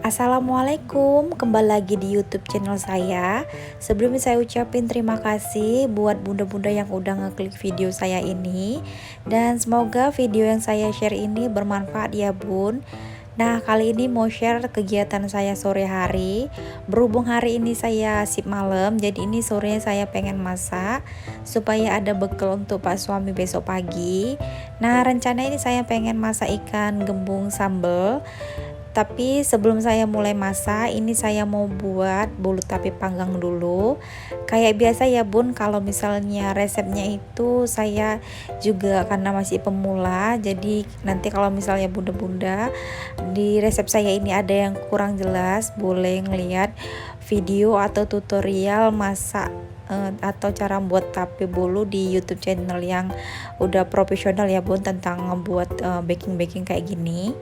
Assalamualaikum, kembali lagi di YouTube channel saya. Sebelumnya saya ucapin terima kasih buat bunda-bunda yang udah ngeklik video saya ini. Dan semoga video yang saya share ini bermanfaat ya bun. Nah, kali ini mau share kegiatan saya sore hari. Berhubung hari ini saya sip malam, jadi ini sorenya saya pengen masak supaya ada bekal untuk Pak suami besok pagi. Nah, rencana ini saya pengen masak ikan gembung sambal. Tapi sebelum saya mulai masak, ini saya mau buat bolu tape panggang dulu. Kayak biasa ya bun, kalau misalnya resepnya itu saya juga karena masih pemula, jadi nanti kalau misalnya bunda-bunda di resep saya ini ada yang kurang jelas, boleh ngeliat video atau tutorial masak atau cara buat tape bolu di YouTube channel yang udah profesional ya bun, tentang ngebuat baking kayak gini.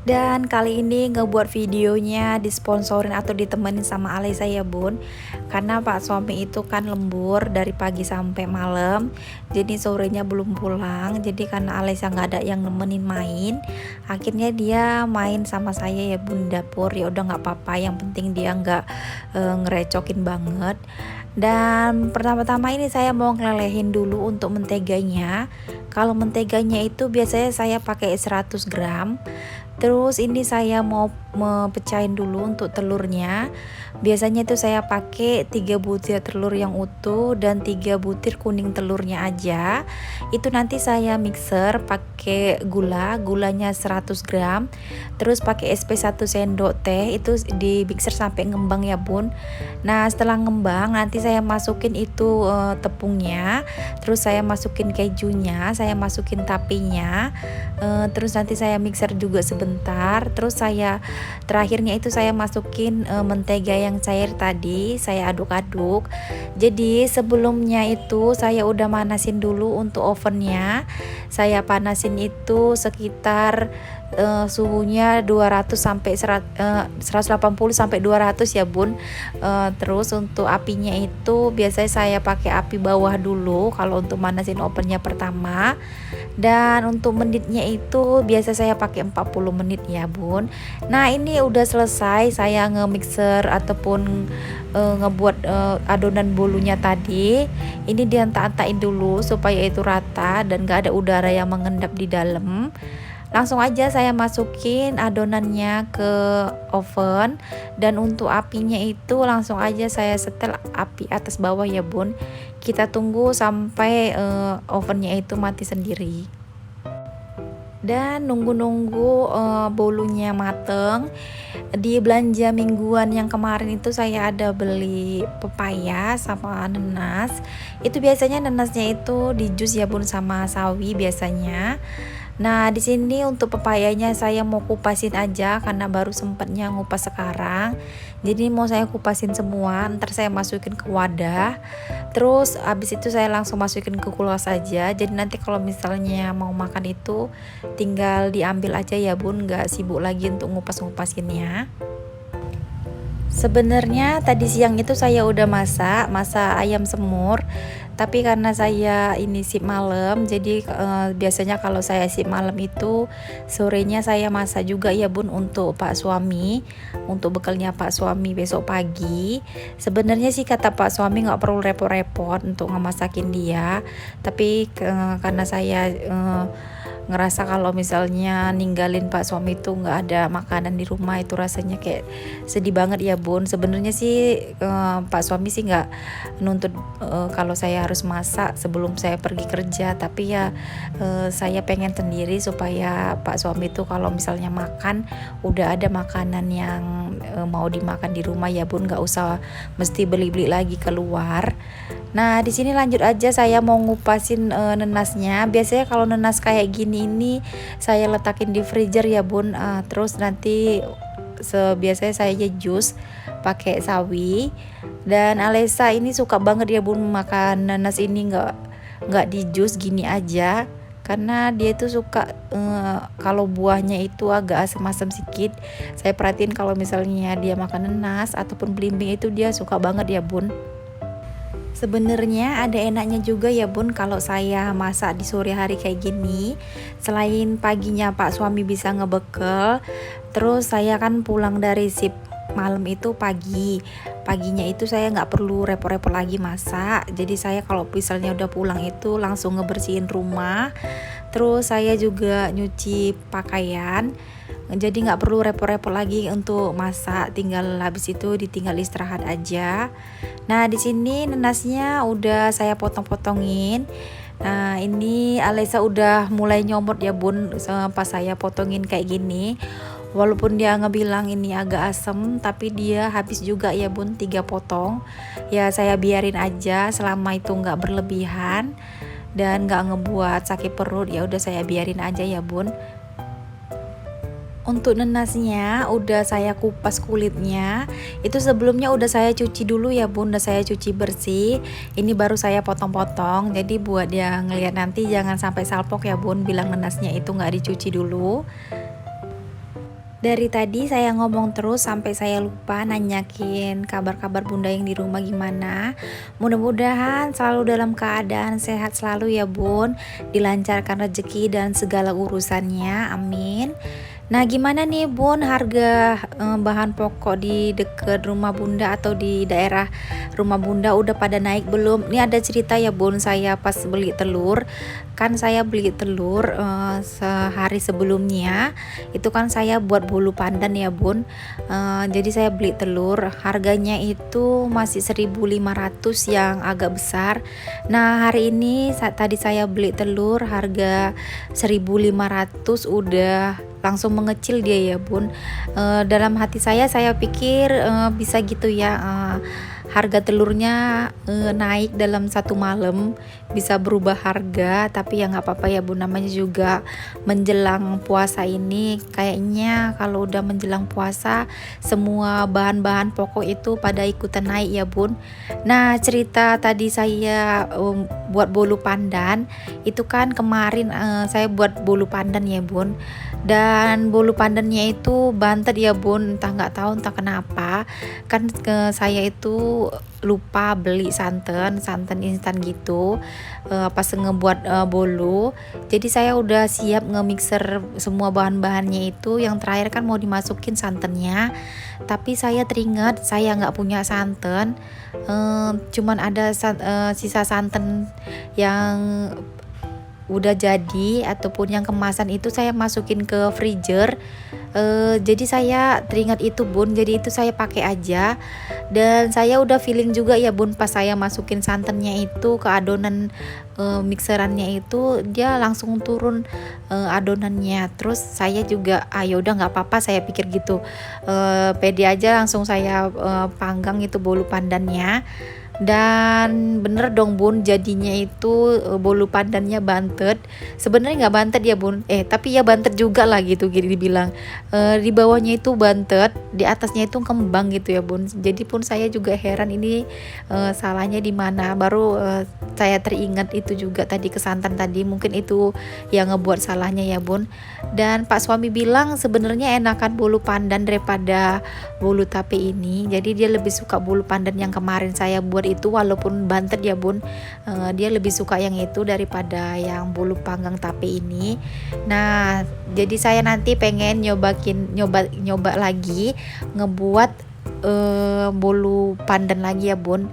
Dan kali ini ngebuat videonya disponsorin atau ditemenin sama Alisa ya bun, karena Pak suami itu kan lembur dari pagi sampai malam, jadi sorenya belum pulang. Jadi karena Alisa nggak ada yang nemenin main, akhirnya dia main sama saya ya bun dapur. Ya udah nggak apa-apa, yang penting dia nggak ngerecokin banget. Dan pertama-tama ini saya mau ngelelehin dulu untuk menteganya. Kalau menteganya itu biasanya saya pakai 100 gram. Terus ini saya mau mepecahin dulu untuk telurnya. Biasanya itu saya pakai 3 butir telur yang utuh dan 3 butir kuning telurnya aja. Itu nanti saya mixer pakai gulanya 100 gram. Terus pakai SP 1 sendok teh, itu di mixer sampai ngembang ya bun. Nah, setelah ngembang nanti saya masukin itu tepungnya. Terus saya masukin kejunya, saya masukin tapenya. Terus nanti saya mixer juga sebentar. Terus saya terakhirnya itu saya masukin mentega yang cair tadi, saya aduk-aduk. Jadi sebelumnya itu saya udah manasin dulu untuk ovennya. Saya panasin itu sekitar suhunya 200 sampai 180 sampai 200 ya bun. Terus untuk apinya itu biasanya saya pakai api bawah dulu kalau untuk manasin ovennya pertama. Dan untuk menitnya itu biasa saya pakai 40 menit ya bun. Nah, ini udah selesai saya nge-mixer ataupun ngebuat adonan bolunya tadi. Ini diantak-antakin dulu supaya itu rata dan gak ada udara yang mengendap di dalam. Langsung aja saya masukin adonannya ke oven, dan untuk apinya itu langsung aja saya setel api atas bawah ya bun. Kita tunggu sampai ovennya itu mati sendiri. Dan nunggu-nunggu bolunya mateng. Di belanja mingguan yang kemarin itu saya ada beli pepaya sama nenas. Itu biasanya nenasnya itu di jus ya bun sama sawi biasanya. Nah, di sini untuk pepayanya saya mau kupasin aja karena baru sempatnya ngupas sekarang. Jadi mau saya kupasin semua, ntar saya masukin ke wadah. Terus abis itu saya langsung masukin ke kulkas aja. Jadi nanti kalau misalnya mau makan itu tinggal diambil aja ya bun, nggak sibuk lagi untuk ngupas-ngupasinnya. Sebenarnya tadi siang itu saya udah masak ayam semur, tapi karena saya ini sip malam, jadi biasanya kalau saya sip malam itu sorenya saya masak juga ya bun untuk Pak suami, untuk bekalnya Pak suami besok pagi. Sebenarnya sih kata Pak suami nggak perlu repot-repot untuk ngemasakin dia, tapi karena saya ngerasa kalau misalnya ninggalin Pak suami itu nggak ada makanan di rumah, itu rasanya kayak sedih banget ya bun. Sebenarnya sih Pak suami sih nggak nuntut kalau saya harus masak sebelum saya pergi kerja, tapi ya saya pengen sendiri supaya Pak suami itu kalau misalnya makan udah ada makanan yang mau dimakan di rumah ya bun, nggak usah mesti beli-beli lagi keluar. Nah, di sini lanjut aja saya mau ngupasin nenasnya. Biasanya kalau nenas kayak gini ini saya letakin di freezer ya bun. Terus nanti biasanya saya jus pakai sawi. Dan Alesa ini suka banget ya bun makan nanas ini, nggak di jus gini aja, karena dia itu suka kalau buahnya itu agak asam-asam sedikit. Saya perhatiin kalau misalnya dia makan nanas ataupun belimbing itu dia suka banget ya bun. Sebenarnya ada enaknya juga ya bun kalau saya masak di sore hari kayak gini. Selain paginya Pak suami bisa ngebekel, terus saya kan pulang dari shift malam itu paginya itu saya nggak perlu repot-repot lagi masak. Jadi saya kalau misalnya udah pulang itu langsung ngebersihin rumah, terus saya juga nyuci pakaian. Jadi nggak perlu repot-repot lagi untuk masak, tinggal habis itu ditinggal istirahat aja. Nah di sini nanasnya udah saya potong-potongin. Nah ini Alesa udah mulai nyomot ya bun pas saya potongin kayak gini. Walaupun dia ngebilang ini agak asem, tapi dia habis juga ya bun 3 potong. Ya saya biarin aja selama itu nggak berlebihan dan nggak ngebuat sakit perut, ya udah saya biarin aja ya bun. Untuk nanasnya udah saya kupas kulitnya. Itu sebelumnya udah saya cuci dulu ya bun, udah saya cuci bersih. Ini baru saya potong-potong. Jadi buat dia ngeliat nanti jangan sampai salpok ya bun, bilang nanasnya itu nggak dicuci dulu. Dari tadi saya ngomong terus sampai saya lupa nanyakin kabar-kabar bunda yang di rumah gimana. Mudah-mudahan selalu dalam keadaan sehat selalu ya bun, dilancarkan rezeki dan segala urusannya, amin. Nah gimana nih bun harga bahan pokok di dekat rumah bunda atau di daerah rumah bunda udah pada naik belum? Ini ada cerita ya bun, saya pas beli telur, kan saya beli telur sehari sebelumnya itu kan saya buat bolu pandan ya bun. Jadi saya beli telur harganya itu masih 1.500 yang agak besar. Nah hari ini tadi saya beli telur harga 1.500 udah langsung mengecil dia ya bun. Dalam hati saya pikir bisa gitu ya, harga telurnya naik dalam satu malam bisa berubah harga, tapi ya nggak apa-apa ya bun, namanya juga menjelang puasa ini. Kayaknya kalau udah menjelang puasa semua bahan-bahan pokok itu pada ikutan naik ya bun. Nah cerita tadi saya buat bolu pandan itu kan kemarin saya buat bolu pandan ya bun, dan bolu pandannya itu bantet ya bun, entah nggak tahu entah kenapa kan saya itu lupa beli santan instan gitu pas ngebuat bolu. Jadi saya udah siap nge-mixer semua bahan-bahannya itu, yang terakhir kan mau dimasukin santannya, tapi saya teringat saya nggak punya santan. Cuman ada sisa santan yang udah jadi ataupun yang kemasan itu saya masukin ke freezer. Jadi saya teringat itu bun, jadi itu saya pakai aja. Dan saya udah feeling juga ya bun, pas saya masukin santannya itu ke adonan mixerannya itu dia langsung turun adonannya. Terus saya juga ya udah nggak apa-apa, saya pikir gitu, pede aja, langsung saya panggang itu bolu pandannya. Dan bener dong bun, jadinya itu bolu pandannya bantet. Sebenarnya nggak bantet ya bun, tapi ya bantet juga lah gitu dibilang. Di bawahnya itu bantet, di atasnya itu kembang gitu ya bun. Jadi pun saya juga heran ini salahnya di mana. Baru saya teringat itu juga tadi kesantan tadi, mungkin itu yang ngebuat salahnya ya bun. Dan Pak suami bilang sebenarnya enakan bolu pandan daripada bolu tape ini. Jadi dia lebih suka bolu pandan yang kemarin saya buat itu, walaupun bantet ya bun, dia lebih suka yang itu daripada yang bolu panggang tape ini. Nah jadi saya nanti pengen nyoba lagi ngebuat bolu pandan lagi ya bun.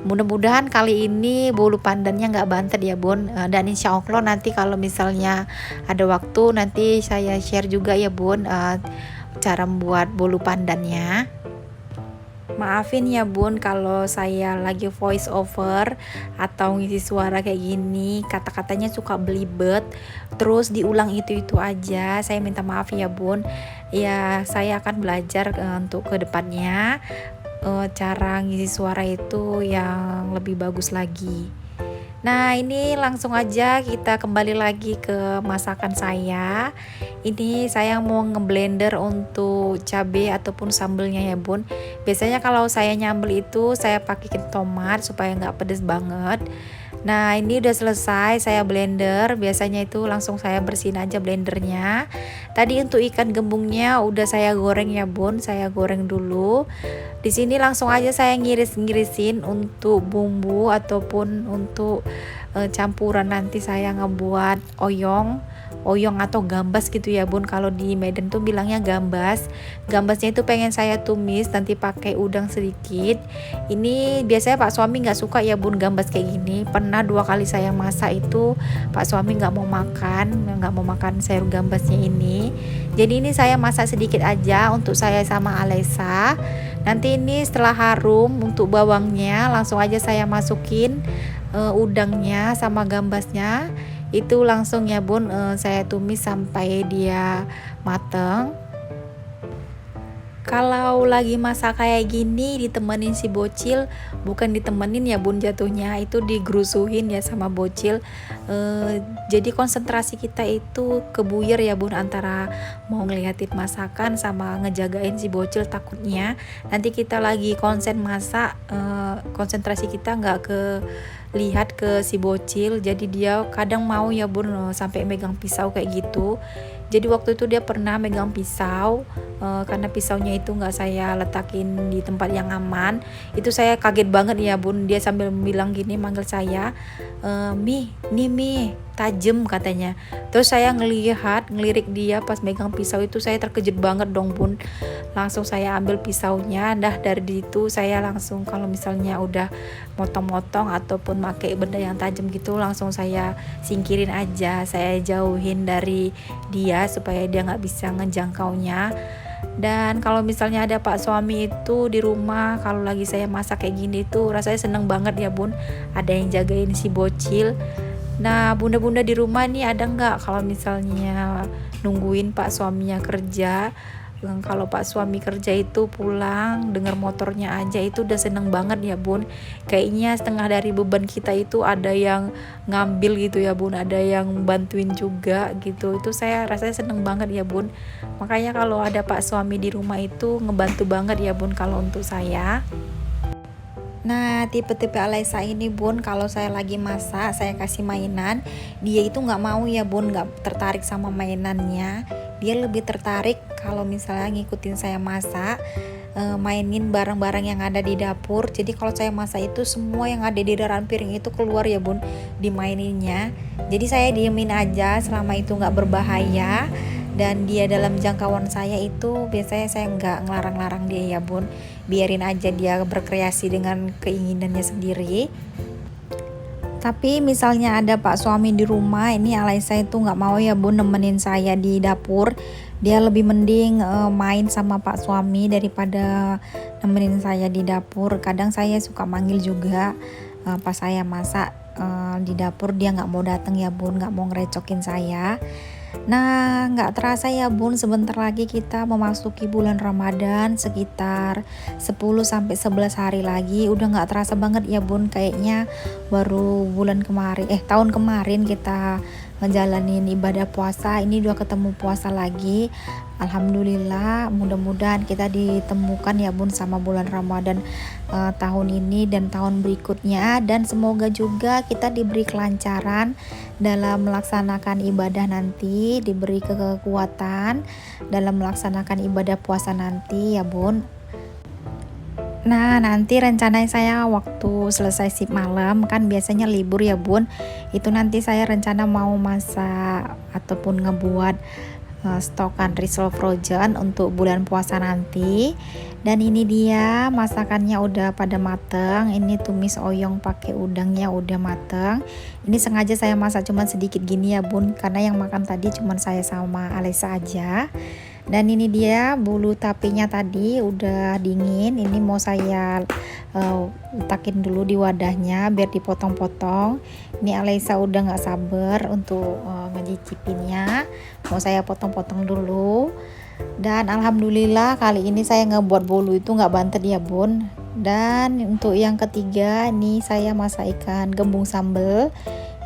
Mudah-mudahan kali ini bolu pandannya nggak bantet ya bun. Dan insya Allah nanti kalau misalnya ada waktu nanti saya share juga ya bun cara membuat bolu pandannya. Maafin ya bun kalau saya lagi voice over atau ngisi suara kayak gini, kata-katanya suka belibet terus diulang itu aja. Saya minta maaf ya bun. Ya saya akan belajar untuk kedepannya cara ngisi suara itu yang lebih bagus lagi. Nah ini langsung aja kita kembali lagi ke masakan saya. Ini saya mau ngeblender untuk cabai ataupun sambelnya ya bun. Biasanya kalau saya nyambel itu saya pakai tomat supaya nggak pedes banget. Nah ini udah selesai saya blender, biasanya itu langsung saya bersihin aja blendernya. Tadi untuk ikan gembungnya udah saya goreng ya bun, saya goreng dulu. Di sini langsung aja saya ngiris-ngirisin untuk bumbu ataupun untuk campuran nanti saya ngebuat oyong atau gambas gitu ya bun. Kalau di Medan tuh bilangnya gambas. Gambasnya itu pengen saya tumis nanti pakai udang sedikit. Ini biasanya Pak suami nggak suka ya bun gambas kayak gini. Pernah 2 kali saya masak itu Pak suami nggak mau makan sayur gambasnya ini. Jadi ini saya masak sedikit aja untuk saya sama Alesa. Nanti ini setelah harum untuk bawangnya langsung aja saya masukin udangnya sama gambasnya itu langsung ya bun, saya tumis sampai dia mateng. Kalau lagi masak kayak gini ditemenin si bocil, bukan ditemenin ya bun, jatuhnya itu digrusuhin ya sama bocil. Jadi konsentrasi kita itu kebuyer ya bun, antara mau ngeliatin masakan sama ngejagain si bocil. Takutnya nanti kita lagi konsen masak, konsentrasi kita nggak ke lihat ke si bocil, jadi dia kadang mau ya bun sampai megang pisau kayak gitu. Jadi waktu itu dia pernah megang pisau, karena pisaunya itu nggak saya letakin di tempat yang aman. Itu saya kaget banget ya bun, dia sambil bilang gini manggil saya, Mi tajem katanya. Terus saya ngelirik dia pas megang pisau itu, saya terkejut banget dong bun. Langsung saya ambil pisaunya, dari itu saya langsung kalau misalnya udah motong-motong ataupun pakai benda yang tajam gitu langsung saya singkirin aja, saya jauhin dari dia supaya dia nggak bisa ngejangkaunya. Dan kalau misalnya ada Pak suami itu di rumah, kalau lagi saya masak kayak gini tuh rasanya seneng banget ya bun, ada yang jagain si bocil. Nah bunda-bunda di rumah nih ada nggak kalau misalnya nungguin Pak suaminya kerja? Kalau Pak suami kerja itu pulang dengar motornya aja itu udah seneng banget ya bun. Kayaknya setengah dari beban kita itu ada yang ngambil gitu ya bun, ada yang bantuin juga gitu. Itu saya rasanya seneng banget ya bun. Makanya kalau ada Pak suami di rumah itu ngebantu banget ya bun kalau untuk saya. Nah tipe-tipe Alesa ini bun, kalau saya lagi masak saya kasih mainan, dia itu nggak mau ya bun, nggak tertarik sama mainannya. Dia lebih tertarik kalau misalnya ngikutin saya masak, mainin barang-barang yang ada di dapur. Jadi kalau saya masak itu semua yang ada di dalam piring itu keluar ya bun, dimaininnya. Jadi saya diemin aja selama itu nggak berbahaya dan dia dalam jangkauan saya, itu biasanya saya nggak ngelarang-larang dia ya bun, biarin aja dia berkreasi dengan keinginannya sendiri. Tapi misalnya ada Pak suami di rumah, ini Alisa itu nggak mau ya bun nemenin saya di dapur. Dia lebih mending main sama Pak suami daripada nemenin saya di dapur. Kadang saya suka manggil juga pas saya masak di dapur, dia nggak mau datang ya bun, nggak mau ngerecokin saya. Nah nggak terasa ya bun, sebentar lagi kita memasuki bulan Ramadan, sekitar 10-11 hari lagi. Udah nggak terasa banget ya bun, kayaknya baru tahun kemarin kita ngejalanin ibadah puasa, ini udah ketemu puasa lagi. Alhamdulillah, mudah-mudahan kita ditemukan ya bun sama bulan Ramadan tahun ini dan tahun berikutnya, dan semoga juga kita diberi kelancaran dalam melaksanakan ibadah nanti, diberi kekuatan dalam melaksanakan ibadah puasa nanti ya bun. Nah nanti rencana saya waktu selesai sip malam, kan biasanya libur ya bun, itu nanti saya rencana mau masak ataupun ngebuat stokan risol frozen untuk bulan puasa nanti. Dan ini dia masakannya udah pada mateng. Ini tumis oyong pakai udangnya udah mateng. Ini sengaja saya masak cuman sedikit gini ya bun, karena yang makan tadi cuman saya sama Alesa aja. Dan ini dia bulu tapenya tadi udah dingin, ini mau saya letakin dulu di wadahnya biar dipotong-potong. Ini Alesa udah nggak sabar untuk ngecicipinnya, mau saya potong-potong dulu. Dan alhamdulillah kali ini saya ngebuat bolu itu nggak bantet ya bun. Dan untuk yang ketiga nih saya masak ikan gembung sambal.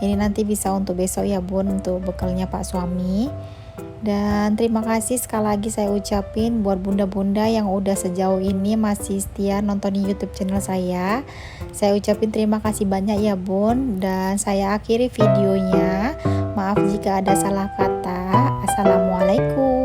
Ini nanti bisa untuk besok ya bun, untuk bekalnya Pak suami. Dan terima kasih sekali lagi saya ucapin buat bunda-bunda yang udah sejauh ini masih setia nonton YouTube channel saya. Saya ucapin terima kasih banyak ya bun. Dan saya akhiri videonya. Maaf jika ada salah kata. Assalamualaikum.